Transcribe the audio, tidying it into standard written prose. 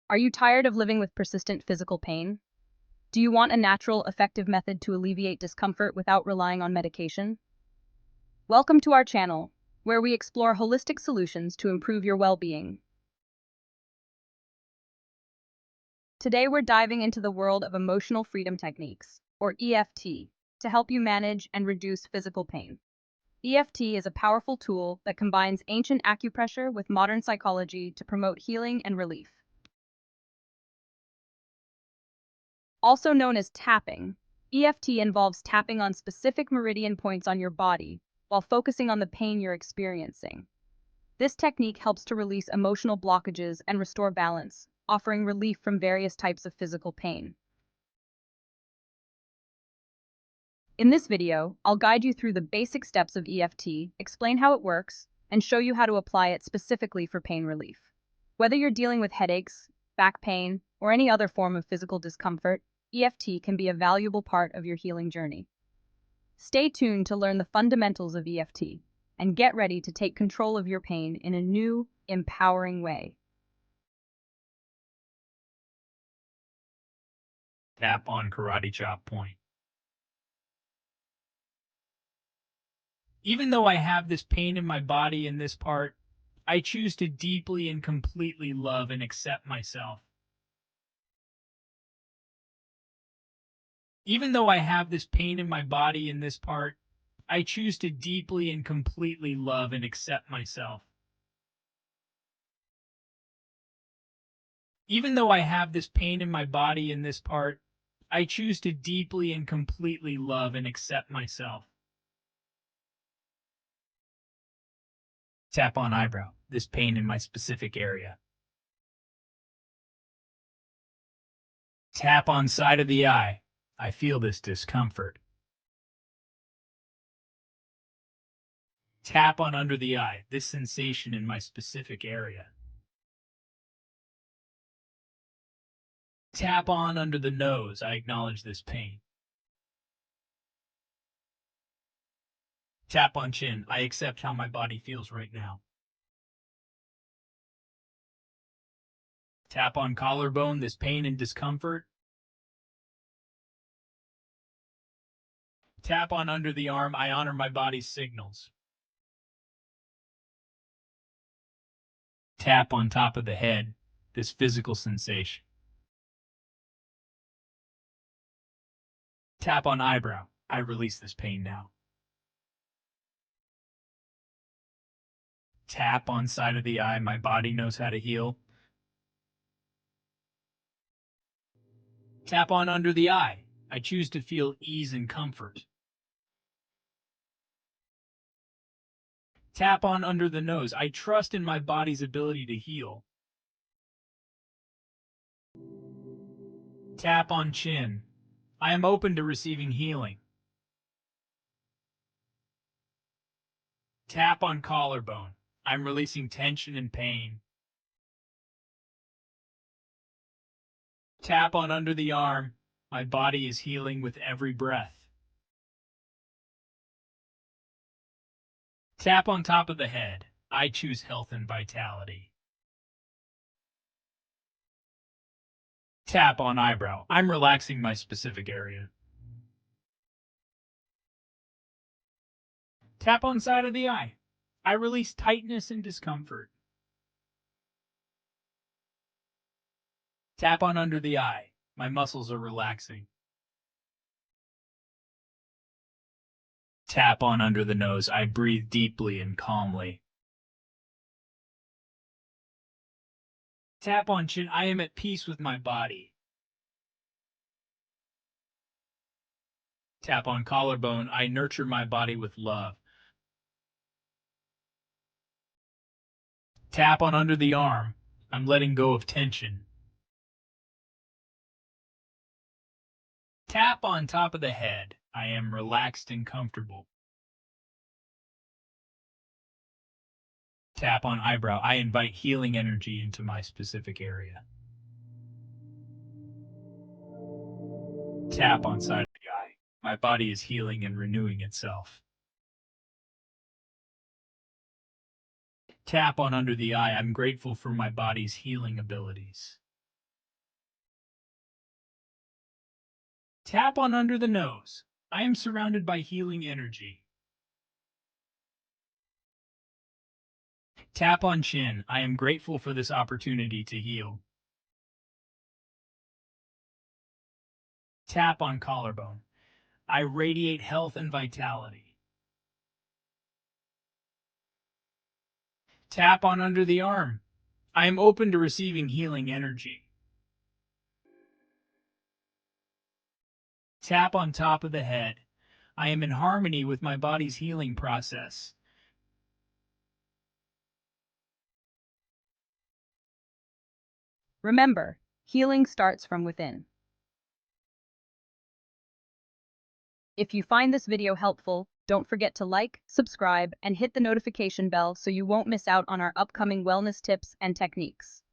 Are you tired of living with persistent physical pain? Do you want a natural, effective method to alleviate discomfort without relying on medication? Welcome to our channel, where we explore holistic solutions to improve your well-being. Today we're diving into the world of emotional freedom techniques, or EFT, to help you manage and reduce physical pain. EFT is a powerful tool that combines ancient acupressure with modern psychology to promote healing and relief. Also known as tapping, EFT involves tapping on specific meridian points on your body while focusing on the pain you're experiencing. This technique helps to release emotional blockages and restore balance, offering relief from various types of physical pain. In this video, I'll guide you through the basic steps of EFT, explain how it works, and show you how to apply it specifically for pain relief. Whether you're dealing with headaches, back pain, or any other form of physical discomfort, EFT can be a valuable part of your healing journey. Stay tuned to learn the fundamentals of EFT and get ready to take control of your pain in a new, empowering way. Tap on karate chop point. Even though I have this pain in my body in this part, I choose to deeply and completely love and accept myself. Even though I have this pain in my body in this part, I choose to deeply and completely love and accept myself. Even though I have this pain in my body in this part, I choose to deeply and completely love and accept myself. Tap on eyebrow, this pain in my specific area. Tap on side of the eye. I feel this discomfort. Tap on under the eye, this sensation in my specific area. Tap on under the nose. I acknowledge this pain. Tap on chin. I accept how my body feels right now. Tap on collarbone, this pain and discomfort. Tap on under the arm. I honor my body's signals. Tap on top of the head, this physical sensation. Tap on eyebrow. I release this pain now. Tap on side of the eye. My body knows how to heal. Tap on under the eye. I choose to feel ease and comfort. Tap on under the nose. I trust in my body's ability to heal. Tap on chin. I am open to receiving healing. Tap on collarbone. I'm releasing tension and pain. Tap on under the arm. My body is healing with every breath. Tap on top of the head. I choose health and vitality. Tap on eyebrow. I'm relaxing my specific area. Tap on side of the eye. I release tightness and discomfort. Tap on under the eye. My muscles are relaxing. Tap on under the nose. I breathe deeply and calmly. Tap on chin. I am at peace with my body. Tap on collarbone. I nurture my body with love. Tap on under the arm. I'm letting go of tension. Tap on top of the head. I am relaxed and comfortable. Tap on eyebrow. I invite healing energy into my specific area. Tap on side of the eye. My body is healing and renewing itself. Tap on under the eye. I'm grateful for my body's healing abilities. Tap on under the nose. I am surrounded by healing energy. Tap on chin. I am grateful for this opportunity to heal. Tap on collarbone. I radiate health and vitality. Tap on under the arm. I am open to receiving healing energy. Tap on top of the head. I am in harmony with my body's healing process. Remember, healing starts from within. If you find this video helpful, don't forget to like, subscribe, and hit the notification bell so you won't miss out on our upcoming wellness tips and techniques.